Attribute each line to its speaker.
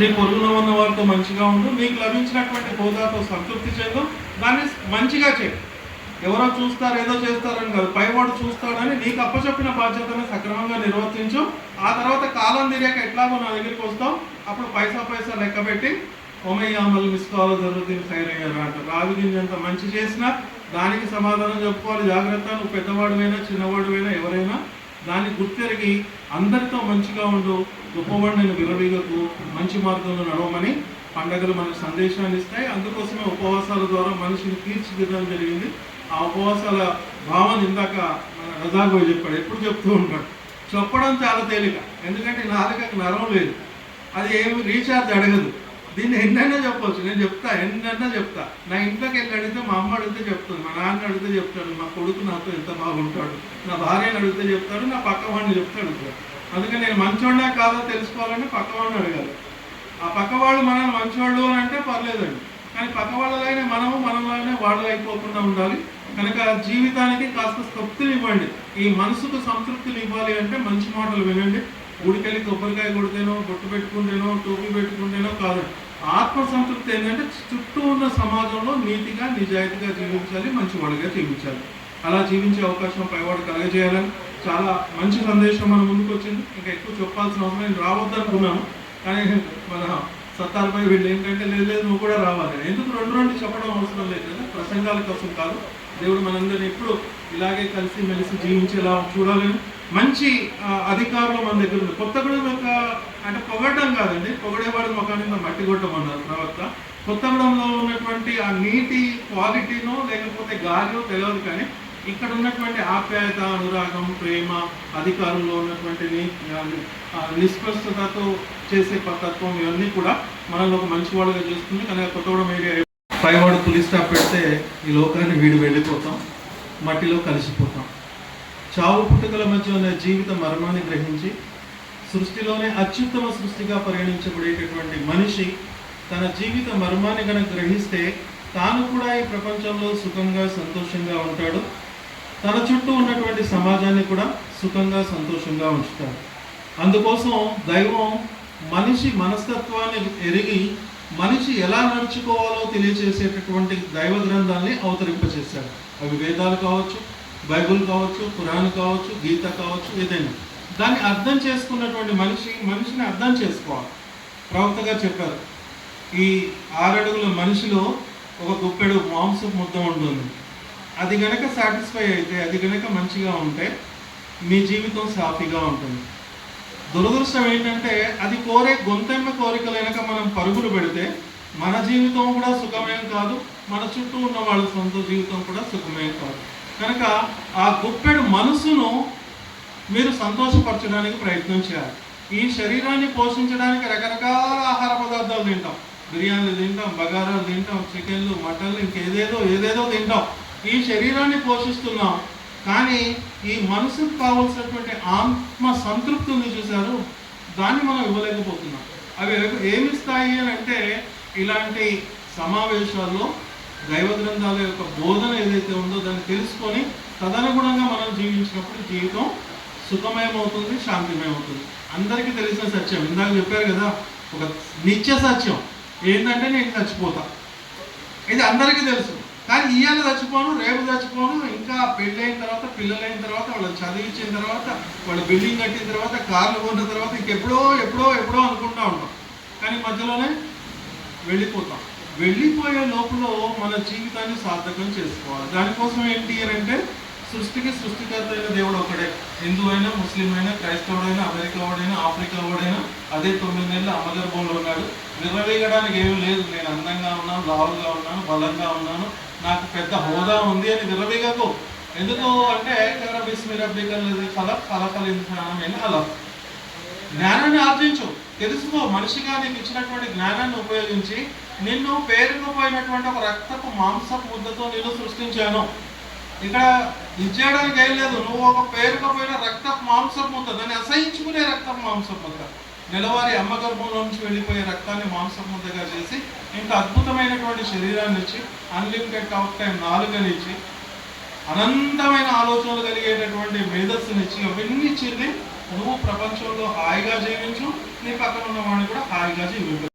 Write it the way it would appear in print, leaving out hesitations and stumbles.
Speaker 1: నీ పొరుగున ఉన్న వారితో మంచిగా ఉండు, నీకు లభించినటువంటి హోదాతో సంతృప్తి చెందు, దాన్ని మంచిగా చేయి. ఎవరో చూస్తారు ఏదో చేస్తారని కాదు, పైవాడు చూస్తాడని నీకు అప్పచెప్పిన బాధ్యతను సక్రమంగా నిర్వర్తించు. ఆ తర్వాత కాలం తిరిగాక ఎట్లాగో నా దగ్గరికి వస్తావు, అప్పుడు పైసా లెక్క పెట్టి ఓమయ్యామలు మిసుకోవాలో జరుగుతుంది ఖైరయ్యారు అంట. రావి గింజంత మంచి చేసినా దానికి సమాధానం చెప్పుకోవాలి. జాగ్రత్త, నువ్వు పెద్దవాడువైనా చిన్నవాడువైనా ఎవరైనా దాన్ని గుర్తెరిగి అందరితో మంచిగా ఉండు, గొప్పవాడిని విరవీగకు, మంచి మార్గంలో నడవమని పండగలు మనకు సందేశాన్ని ఇస్తాయి. అందుకోసమే ఉపవాసాల ద్వారా మనిషిని తీర్చిదిద్దడం జరిగింది. ఆ ఉపవాసాల భావన ఇందాక రజాగోయ్ చెప్పాడు, ఎప్పుడు చెప్తూ ఉంటాడు. చెప్పడం చాలా తేలిక, ఎందుకంటే నాలుకకి నరం లేదు, అది ఏమి రీఛార్జ్ అడగదు. దీన్ని ఎన్నైనా చెప్పవచ్చు, నేను చెప్తా, ఎన్నైనా చెప్తా. నా ఇంట్లోకి వెళ్ళి అడిగితే మా అమ్మ అడిగితే చెప్తుంది, మా నాన్న అడిగితే చెప్తాడు, మా కొడుకు నాతో ఎంత బాగుంటాడు, నా భార్యను అడిగితే చెప్తాడు, నా పక్కవాడిని చెప్తాడు. అందుకని నేను మంచోడినా కాదో తెలుసుకోవాలంటే పక్కవాడిని అడగాలి. ఆ పక్కవాళ్ళు మనల్ని మంచివాళ్ళు అని అంటే పర్లేదండి, కానీ పక్క వాళ్ళలాగానే మనలాగానే వాళ్ళు అయిపోకుండా ఉండాలి. కనుక జీవితానికి కాస్త తృప్తిని ఇవ్వండి. ఈ మనసుకు సంతృప్తిని ఇవ్వాలి అంటే మంచి మాటలు వినండి. ఊడికెళ్ళి కొబ్బరికాయ కొడితేనో, బొట్టు పెట్టుకుంటేనో, టోపీ పెట్టుకుంటేనో కాదు. ఆత్మ సంతృప్తి ఏంటంటే చుట్టూ ఉన్న సమాజంలో నీతిగా నిజాయితీగా జీవించాలి, మంచివాడిగా జీవించాలి. అలా జీవించే అవకాశం పైవాడు కలగజేయాలని చాలా మంచి సందేశం మన ముందుకు వచ్చింది. ఇంకా ఎక్కువ చెప్పాల్సిన అవసరం నేను రావద్దనుకున్నాను, కానీ మన సత్తాలపై వీళ్ళు ఏంటంటే లేదు నువ్వు కూడా రావాలి. ఎందుకు రెండు చెప్పడం అవసరం లేదు కదా, ప్రసంగాల కోసం కాదు. దేవుడు మనందరినీ ఎప్పుడు ఇలాగే కలిసి మెలిసి జీవించేలా చూడాలని మంచి అధికారులు మన దగ్గర ఉంది. కొత్తగూడెం యొక్క అంటే పొగడడం కాదండి, పొగడేవాడు ముఖాన్ని మట్టి కొట్టమన్నారు ప్రవక్త. కొత్తగూడెంలో ఉన్నటువంటి ఆ నీటి క్వాలిటీనో లేకపోతే గాలిలో తెలియదు, కానీ ఇక్కడ ఉన్నటువంటి ఆప్యాయత, అనురాగం, ప్రేమ, అధికారంలో ఉన్నటువంటి నిష్పష్టతతో చేసే తత్వం ఇవన్నీ కూడా మనల్ని ఒక మంచి వాళ్ళుగా చేస్తుంది. కనుక కొత్తగూడెం ఏరియా పైవాడు పులి స్టాప్ పెడితే ఈ లోకాన్ని వెళ్ళిపోతాం, మట్టిలో కలిసిపోతాం. చావు పుట్టుకల మధ్య ఉన్న జీవిత మరణాన్ని గ్రహించి సృష్టిలోనే అత్యుత్తమ సృష్టిగా పరిగణించబడేటటువంటి మనిషి తన జీవిత మర్మాన్ని కనుక గ్రహిస్తే తాను కూడా ఈ ప్రపంచంలో సుఖంగా సంతోషంగా ఉంటాడు. తన చుట్టూ ఉన్నటువంటి సమాజాన్ని కూడా సుఖంగా సంతోషంగా ఉంచుతాడు. అందుకోసం దైవం మనిషి మనస్తత్వాన్ని ఎరిగి మనిషి ఎలా నడుచుకోవాలో తెలియజేసేటటువంటి దైవ గ్రంథాన్ని అవతరింపచేశాడు. అవి వేదాలు కావచ్చు, బైబుల్ కావచ్చు, పురాణం కావచ్చు, గీత కావచ్చు, ఏదైనా దాన్ని అర్థం చేసుకున్నటువంటి మనిషిని అర్థం చేసుకోవాలి. ప్రవక్తగా చెప్పారు, ఈ 6 అడుగుల మనిషిలో ఒక గుప్పెడు మాంసపు ముద్ద ఉంటుంది. అది గనక సాటిస్ఫై అయితే, అది గనక మంచిగా ఉంటే మీ జీవితం సాఫీగా ఉంటుంది. దురదృష్టం ఏంటంటే అది కోరే గొంతెమ్మ కోరికలు వెనక మనం పరుగులు పెడితే మన జీవితం కూడా సుఖమేం కాదు, మన చుట్టూ ఉన్న వాళ్ళ సొంత జీవితం కూడా సుఖమేం కాదు. కనుక ఆ గుప్పెడు మనసును మీరు సంతోషపరచడానికి ప్రయత్నం చేయాలి. ఈ శరీరాన్ని పోషించడానికి రకరకాల ఆహార పదార్థాలు తింటాం, బిర్యానీలు తింటాం, బగారాలు తింటాం, చికెన్లు, మటన్లు, ఇంకేదేదో తింటాం. ఈ శరీరాన్ని పోషిస్తున్నాం, కానీ ఈ మనసుకు కావాల్సినటువంటి ఆత్మ సంతృప్తి ఉంది చూశారు, దాన్ని మనం ఇవ్వలేకపోతున్నాం. అవి ఏమిస్తాయి అని అంటే ఇలాంటి సమావేశాల్లో దైవ గ్రంథాల యొక్క బోధన ఏదైతే ఉందో దాన్ని తెలుసుకొని తదనుగుణంగా మనం జీవించినప్పుడు జీవితం సుఖమయమవుతుంది, శాంతిమయమవుతుంది. అందరికీ తెలిసిన సత్యం ఇందాక చెప్పారు కదా, ఒక నిత్య సత్యం ఏంటంటే నేను చచ్చిపోతా. ఇది అందరికీ తెలుసు, కానీ ఇవాళ చచ్చిపోను, రేపు చచ్చిపోను, ఇంకా పెళ్ళైన తర్వాత, పిల్లలైన తర్వాత, వాళ్ళని చదివించిన తర్వాత, వాళ్ళు బిల్డింగ్ కట్టిన తర్వాత, కార్లు కొన్న తర్వాత ఇంకెప్పుడో అనుకుంటూ ఉంటాం. కానీ మధ్యలోనే వెళ్ళిపోతాం. వెళ్ళిపోయే లోపల మన జీవితాన్ని సార్థకం చేసుకోవాలి. దానికోసం ఏంటి అంటే సృష్టికి సృష్టికర్త అయిన దేవుడు ఒకడే. హిందూ అయినా, ముస్లిం అయినా, క్రైస్తవుడైనా, అమెరికా వాడైనా, ఆఫ్రికా వాడైనా అదే 9 నెలలు అమ్మగర్భంలో ఉన్నాడు. నిర్వహించడానికి ఏమీ లేదు, నేను అందంగా ఉన్నాను, లావుగా ఉన్నాను, బలంగా ఉన్నాను, నాకు పెద్ద హోదా ఉంది అని విరవీగకు. ఎందుకు అంటే అలా జ్ఞానాన్ని ఆర్జించు, తెలుసుకో. మనిషిగా నీకు ఇచ్చినటువంటి జ్ఞానాన్ని ఉపయోగించి నిన్ను పేరుకుపోయినటువంటి ఒక రక్తపు మాంసపు ముద్దతో నేను సృష్టించాను. ఇక్కడ ఇచ్చేయడానికి ఏం లేదు, నువ్వు ఒక పేరుకుపోయిన రక్తపు మాంసపు ముద్ద, దాన్ని అసహించుకునే రక్తపు మాంసపు ముద్ద. నెలవారి అమ్మ గర్భంలో నుంచి వెళ్ళిపోయే రక్తాన్ని మాంసపు ముద్దగా చేసి ఇంకా అద్భుతమైనటువంటి శరీరాన్ని ఇచ్చి, అన్లిమిటెడ్ టాక్ టైం నాలుగనిచ్చి, అనంతమైన ఆలోచనలు కలిగేటటువంటి మేధస్సునిచ్చి, అవన్నీ ఇచ్చింది. నువ్వు ప్రపంచంలో హాయిగా జీవించు, నీ పక్కన ఉన్న వాడిని కూడా హాయిగా జీవించు.